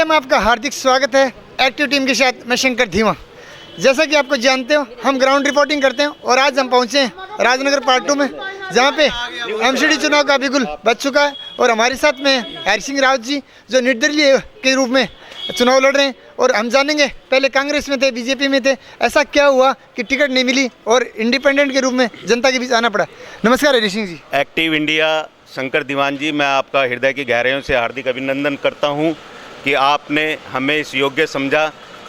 Media में आपका हार्दिक स्वागत है। एक्टिव टीम के साथ मैं शंकर धीमा। जैसा कि आपको जानते हो, हम ग्राउंड रिपोर्टिंग करते हैं और आज हम पहुंचे हैं राजनगर पार्ट 2 में, जहां पे एमसीडी चुनाव का बिगुल बज चुका है और हमारे साथ में हरि सिंह रावत जी जो निर्दलीय के रूप में चुनाव लड़ रहे हैं। और हम जानेंगे, पहले कांग्रेस में थे, बीजेपी में थे, ऐसा क्या हुआ कि टिकट नहीं मिली और इंडिपेंडेंट के रूप में जनता के बीच आना पड़ा। नमस्कार हरि सिंह जी। एक्टिव इंडिया शंकर दीवान जी, मैं आपका हृदय की गहराइयों से हार्दिक अभिनंदन करता हूं कि आपने हमें इस योग्य समझा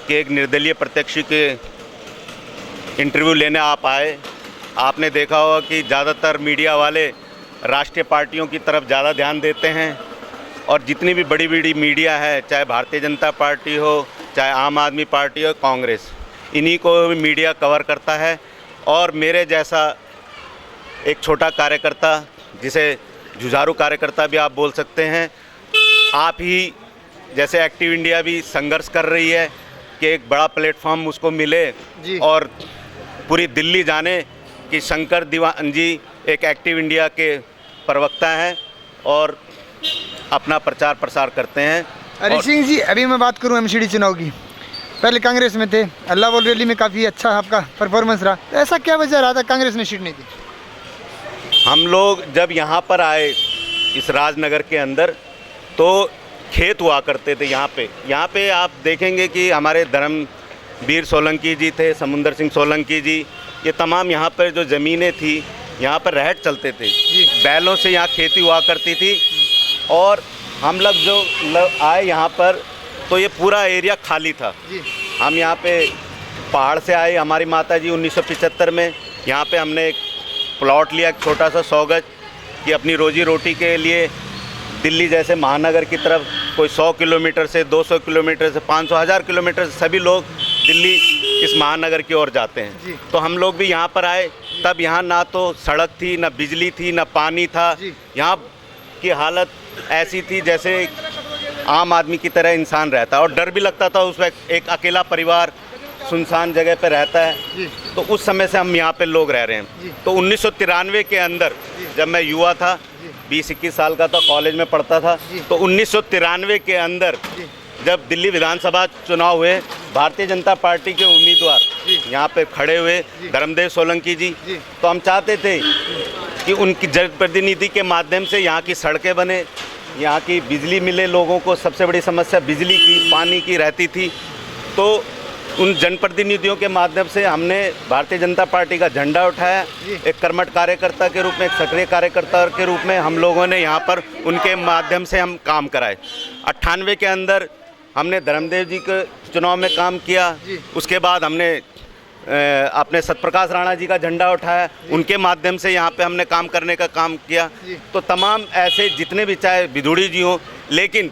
कि एक निर्दलीय प्रत्याशी के इंटरव्यू लेने आप आए। आपने देखा होगा कि ज़्यादातर मीडिया वाले राष्ट्रीय पार्टियों की तरफ ज़्यादा ध्यान देते हैं और जितनी भी बड़ी बड़ी मीडिया है, चाहे भारतीय जनता पार्टी हो, चाहे आम आदमी पार्टी हो, कांग्रेस, इन्हीं को भी मीडिया कवर करता है। और मेरे जैसा एक छोटा कार्यकर्ता, जिसे जुझारू कार्यकर्ता भी आप बोल सकते हैं, आप ही जैसे एक्टिव इंडिया भी संघर्ष कर रही है कि एक बड़ा प्लेटफॉर्म उसको मिले और पूरी दिल्ली जाने कि शंकर दीवान जी एक एक्टिव इंडिया के प्रवक्ता हैं और अपना प्रचार प्रसार करते हैं। हरि सिंह जी, अभी मैं बात करूं एमसीडी चुनाव की, पहले कांग्रेस में थे, अल्लाह बोल रैली में काफ़ी अच्छा आपका परफॉर्मेंस रहा, तो ऐसा क्या वजह रहा था कांग्रेस ने सीट नहीं दी? हम लोग जब यहाँ पर आए इस राजनगर के अंदर, तो खेत हुआ करते थे यहाँ पे आप देखेंगे कि हमारे धर्मवीर सोलंकी जी थे, समुंदर सिंह सोलंकी जी, ये तमाम यहाँ पर जो ज़मीनें थी, यहाँ पर रहट चलते थे, बैलों से यहाँ खेती हुआ करती थी। और हम लोग जो आए यहाँ पर, तो ये पूरा एरिया खाली था। हम यहाँ पे पहाड़ से आए, हमारी माता जी 1975 में यहाँ पे हमने एक प्लॉट लिया, एक छोटा सा 100 गज, कि अपनी रोजी रोटी के लिए दिल्ली जैसे महानगर की तरफ कोई 100 किलोमीटर से 200 किलोमीटर से 500 हज़ार किलोमीटर से सभी लोग दिल्ली इस महानगर की ओर जाते हैं। तो हम लोग भी यहाँ पर आए, तब यहाँ ना तो सड़क थी, ना बिजली थी, ना पानी था। यहाँ की हालत ऐसी थी जैसे आम आदमी की तरह इंसान रहता है और डर भी लगता था उस वक्त, एक अकेला परिवार सुनसान जगह पर रहता है। तो उस समय से हम यहाँ पे लोग रह रहे हैं। तो 1993 के अंदर जब मैं युवा था, 20-21 साल का था, कॉलेज में पढ़ता था, तो 1993 के अंदर जब दिल्ली विधानसभा चुनाव हुए, भारतीय जनता पार्टी के उम्मीदवार यहाँ पे खड़े हुए धर्मदेव सोलंकी जी, तो हम चाहते थे कि उनकी जनप्रतिनिधि के माध्यम से यहाँ की सड़कें बने, यहाँ की बिजली मिले लोगों को। सबसे बड़ी समस्या बिजली की, पानी की रहती थी। तो उन जनप्रतिनिधियों के माध्यम से हमने भारतीय जनता पार्टी का झंडा उठाया, एक कर्मठ कार्यकर्ता के रूप में, एक सक्रिय कार्यकर्ता के रूप में हम लोगों ने यहाँ पर उनके माध्यम से हम काम कराए। 98 के अंदर हमने धर्मदेव जी के चुनाव में काम किया। उसके बाद हमने अपने सत्यप्रकाश राणा जी का झंडा उठाया, उनके माध्यम से यहाँ पे हमने काम करने का काम किया। तो तमाम ऐसे जितने भी, चाहे विधुड़ी जी हों, लेकिन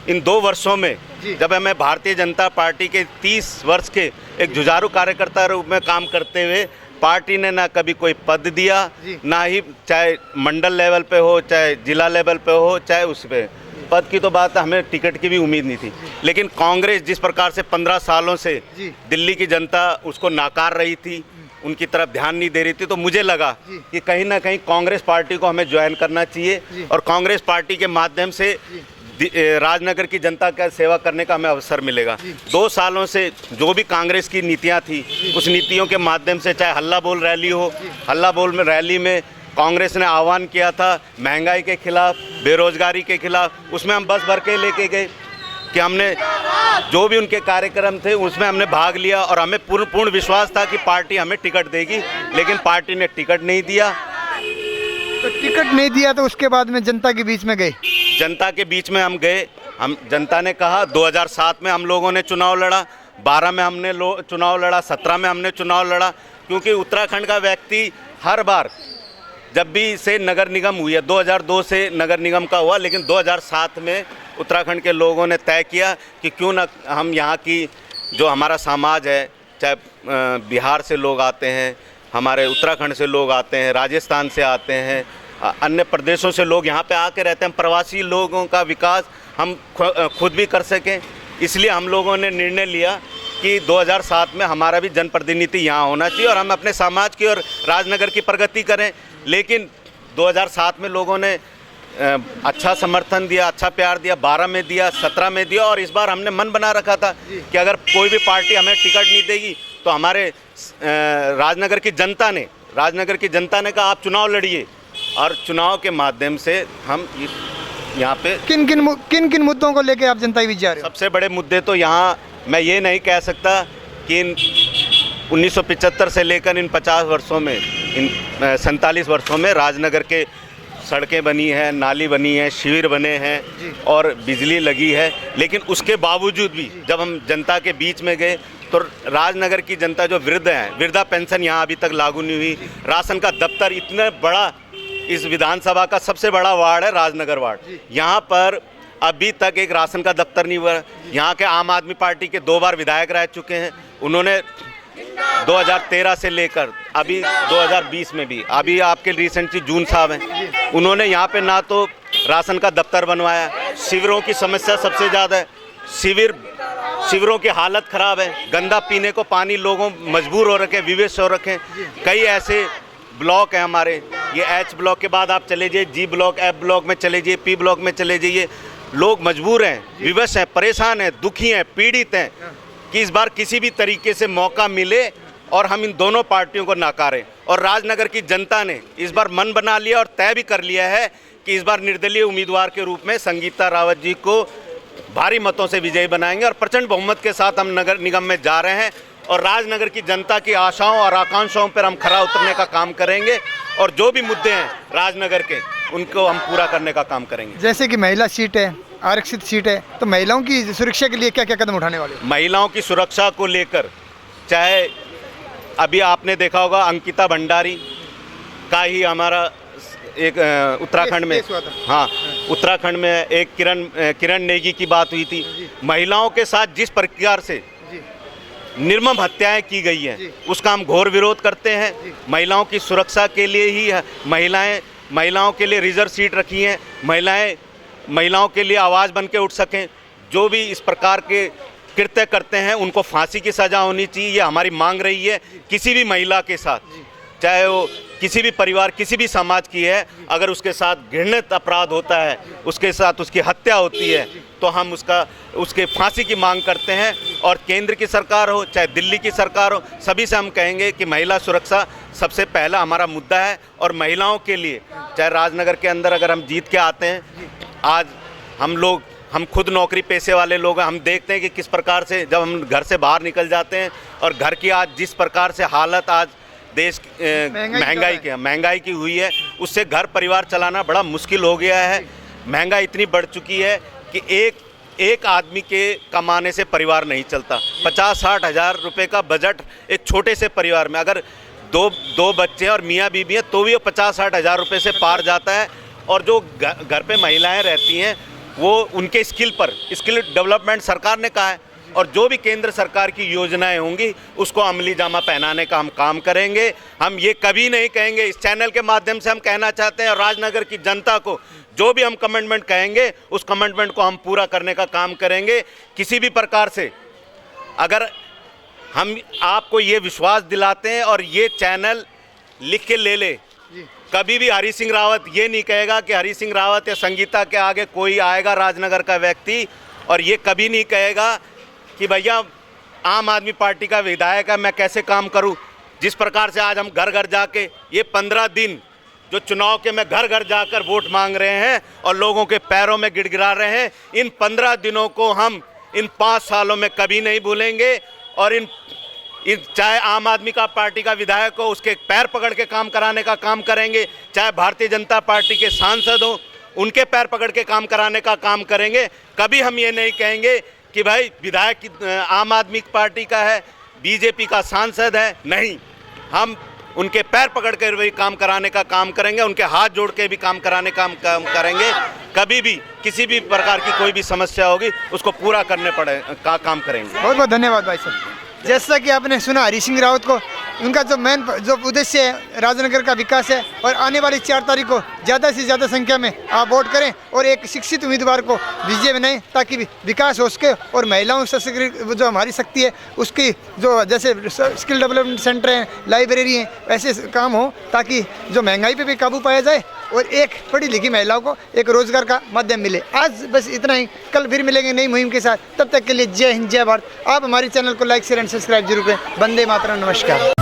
इन 2 वर्षों में जब मैं भारतीय जनता पार्टी के 30 वर्ष के एक जुझारू कार्यकर्ता रूप में काम करते हुए, पार्टी ने ना कभी कोई पद दिया, ना ही चाहे मंडल लेवल पे हो, चाहे जिला लेवल पे हो, चाहे उस पे पद की तो बात, हमें टिकट की भी उम्मीद नहीं थी। लेकिन कांग्रेस जिस प्रकार से 15 सालों से दिल्ली की जनता उसको नाकार रही थी, उनकी तरफ ध्यान नहीं दे रही थी, तो मुझे लगा कि कहीं ना कहीं कांग्रेस पार्टी को हमें ज्वाइन करना चाहिए और कांग्रेस पार्टी के माध्यम से राजनगर की जनता का सेवा करने का हमें अवसर मिलेगा। 2 सालों से जो भी कांग्रेस की नीतियां थी, उस नीतियों के माध्यम से, चाहे हल्ला बोल रैली हो, हल्ला बोल में रैली में कांग्रेस ने आह्वान किया था महंगाई के खिलाफ, बेरोजगारी के खिलाफ, उसमें हम बस भर के लेके गए कि हमने जो भी उनके कार्यक्रम थे उसमें हमने भाग लिया और हमें पूर्ण विश्वास था कि पार्टी हमें टिकट देगी। लेकिन पार्टी ने टिकट नहीं दिया। तो टिकट नहीं दिया तो उसके बाद में जनता के बीच में गए, जनता के बीच में हम गए। हम जनता ने कहा, 2007 में हम लोगों ने चुनाव लड़ा, 12 में हमने चुनाव लड़ा, 17 में हमने चुनाव लड़ा, क्योंकि उत्तराखंड का व्यक्ति हर बार जब भी से नगर निगम हुई है, 2002 से नगर निगम का हुआ, लेकिन 2007 में उत्तराखंड के लोगों ने तय किया कि क्यों ना हम यहाँ की जो हमारा समाज है, चाहे बिहार से लोग आते हैं, हमारे उत्तराखंड से लोग आते हैं, राजस्थान से आते हैं, अन्य प्रदेशों से लोग यहाँ पे आके रहते हैं, प्रवासी लोगों का विकास हम खुद भी कर सकें। इसलिए हम लोगों ने निर्णय लिया कि 2007 में हमारा भी जनप्रतिनिधि यहाँ होना चाहिए और हम अपने समाज की और राजनगर की प्रगति करें। लेकिन 2007 में लोगों ने अच्छा समर्थन दिया, अच्छा प्यार दिया, 12 में दिया, 17 में दिया, और इस बार हमने मन बना रखा था कि अगर कोई भी पार्टी हमें टिकट नहीं देगी तो हमारे राजनगर की जनता ने कहा आप चुनाव लड़िए, और चुनाव के माध्यम से हम यहाँ पे किन किन मुद्दों को लेके आप जनता के बीच जा रहे हो? सबसे सबसे बड़े मुद्दे तो यहाँ मैं ये नहीं कह सकता कि इन 1975 से लेकर इन 50 वर्षों में, इन 47 वर्षों में राजनगर के सड़कें बनी हैं, नाली बनी है, शिविर बने हैं और बिजली लगी है, लेकिन उसके बावजूद भी जब हम जनता के बीच में गए तो राजनगर की जनता जो वृद्ध हैं, वृद्धा पेंशन यहाँ अभी तक लागू नहीं हुई, राशन का दफ्तर, इतना बड़ा इस विधानसभा का सबसे बड़ा वार्ड है राजनगर वार्ड, यहाँ पर अभी तक एक राशन का दफ्तर नहीं हुआ। यहाँ के आम आदमी पार्टी के 2 बार विधायक रह चुके हैं, उन्होंने 2013 से लेकर अभी 2020 में भी, अभी आपके रिसेंटली जून साहब हैं, उन्होंने यहाँ पे ना तो राशन का दफ्तर बनवाया, शिविरों की समस्या सबसे ज़्यादा है, शिविरों की हालत ख़राब है, गंदा पीने को पानी, लोगों मजबूर हो रखे, विवश हो रखे। कई ऐसे ब्लॉक हैं हमारे, ये एच ब्लॉक के बाद आप चले जाइए, जी ब्लॉक, एफ ब्लॉक में चले जाइए, पी ब्लॉक में चले जाइए, लोग मजबूर हैं, विवश हैं, परेशान हैं, दुखी हैं, पीड़ित हैं कि इस बार किसी भी तरीके से मौका मिले और हम इन दोनों पार्टियों को नकारें। और राजनगर की जनता ने इस बार मन बना लिया और तय भी कर लिया है कि इस बार निर्दलीय उम्मीदवार के रूप में संगीता रावत जी को भारी मतों से विजयी बनाएंगे और प्रचंड बहुमत के साथ हम नगर निगम में जा रहे हैं और राजनगर की जनता की आशाओं और आकांक्षाओं पर हम खरा उतरने का काम करेंगे और जो भी मुद्दे हैं राजनगर के उनको हम पूरा करने का काम करेंगे। जैसे कि महिला सीट है, आरक्षित सीट है, तो महिलाओं की सुरक्षा के लिए क्या क्या कदम उठाने वाले? महिलाओं की सुरक्षा को लेकर, चाहे अभी आपने देखा होगा अंकिता भंडारी का ही हमारा एक उत्तराखंड में, हाँ उत्तराखंड में एक किरण नेगी की बात हुई थी, महिलाओं के साथ जिस प्रकार से निर्मम हत्याएं की गई हैं उसका हम घोर विरोध करते हैं। महिलाओं की सुरक्षा के लिए ही महिलाओं के लिए रिजर्व सीट रखी हैं, महिलाओं के लिए आवाज़ बन के उठ सकें। जो भी इस प्रकार के कृत्य करते हैं उनको फांसी की सज़ा होनी चाहिए, ये हमारी मांग रही है। किसी भी महिला के साथ, चाहे वो किसी भी परिवार, किसी भी समाज की है, अगर उसके साथ घृणित अपराध होता है, उसके साथ उसकी हत्या होती है, तो हम उसके फांसी की मांग करते हैं। और केंद्र की सरकार हो चाहे दिल्ली की सरकार हो, सभी से हम कहेंगे कि महिला सुरक्षा सबसे पहला हमारा मुद्दा है। और महिलाओं के लिए, चाहे राजनगर के अंदर अगर हम जीत के आते हैं, आज हम खुद नौकरी पेशे वाले लोग हैं, हम देखते हैं कि किस प्रकार से जब हम घर से बाहर निकल जाते हैं और घर की आज जिस प्रकार से हालत आज देश महंगाई की हुई है, उससे घर परिवार चलाना बड़ा मुश्किल हो गया है। महंगाई इतनी बढ़ चुकी है कि एक आदमी के कमाने से परिवार नहीं चलता। 50-60 हज़ार रुपये का बजट एक छोटे से परिवार में, अगर दो बच्चे और मियाँ बीबी हैं तो भी वो 50-60 हज़ार रुपये से पार जाता है। और जो घर पे महिलाएं रहती हैं वो उनके स्किल डेवलपमेंट सरकार ने कहा है, और जो भी केंद्र सरकार की योजनाएं होंगी उसको अमली जामा पहनाने का हम काम करेंगे। हम ये कभी नहीं कहेंगे, इस चैनल के माध्यम से हम कहना चाहते हैं राजनगर की जनता को, जो भी हम कमिटमेंट कहेंगे उस कमिटमेंट को हम पूरा करने का काम करेंगे। किसी भी प्रकार से अगर हम आपको ये विश्वास दिलाते हैं और ये चैनल लिख के ले ले, कभी भी हरी सिंह रावत ये नहीं कहेगा कि हरी सिंह रावत या संगीता के आगे कोई आएगा राजनगर का व्यक्ति, और ये कभी नहीं कहेगा कि भैया आम आदमी पार्टी का विधायक है मैं कैसे काम करूं। जिस प्रकार से आज हम घर घर जाके ये 15 दिन जो चुनाव के में घर घर जाकर वोट मांग रहे हैं और लोगों के पैरों में गिड़गिड़ा रहे हैं, इन 15 दिनों को हम इन 5 सालों में कभी नहीं भूलेंगे। और इन चाहे आम आदमी का पार्टी का विधायक हो उसके पैर पकड़ के काम कराने का काम करेंगे, चाहे भारतीय जनता पार्टी के सांसद हो उनके पैर पकड़ के काम कराने का काम करेंगे। कभी हम ये नहीं कहेंगे कि भाई विधायक आम आदमी पार्टी का है, बीजेपी का सांसद है, नहीं, हम उनके पैर पकड़ कर भी काम कराने का काम करेंगे, उनके हाथ जोड़ के भी काम कराने का काम करेंगे। कभी भी किसी भी प्रकार की कोई भी समस्या होगी उसको पूरा करने का काम करेंगे। बहुत बहुत धन्यवाद भाई साहब। जैसा कि आपने सुना हरी सिंह रावत को, उनका जो उद्देश्य है राजनगर का विकास है, और आने वाली 4 तारीख को ज़्यादा से ज़्यादा संख्या में आप वोट करें और एक शिक्षित उम्मीदवार को विजय बनाएं ताकि विकास हो सके और महिलाओं सशक्तिकरण जो हमारी शक्ति है उसकी जो जैसे स्किल डेवलपमेंट सेंटर हैं, लाइब्रेरी हैं, ऐसे काम हो ताकि जो महंगाई पे भी काबू पाया जाए और एक पढ़ी लिखी महिलाओं को एक रोजगार का माध्यम मिले। आज बस इतना ही, कल फिर मिलेंगे नई मुहिम के साथ। तब तक के लिए जय हिंद, जय भारत। आप हमारे चैनल को लाइक शेयर एंड सब्सक्राइब जरूर करें। वंदे मातरम, नमस्कार।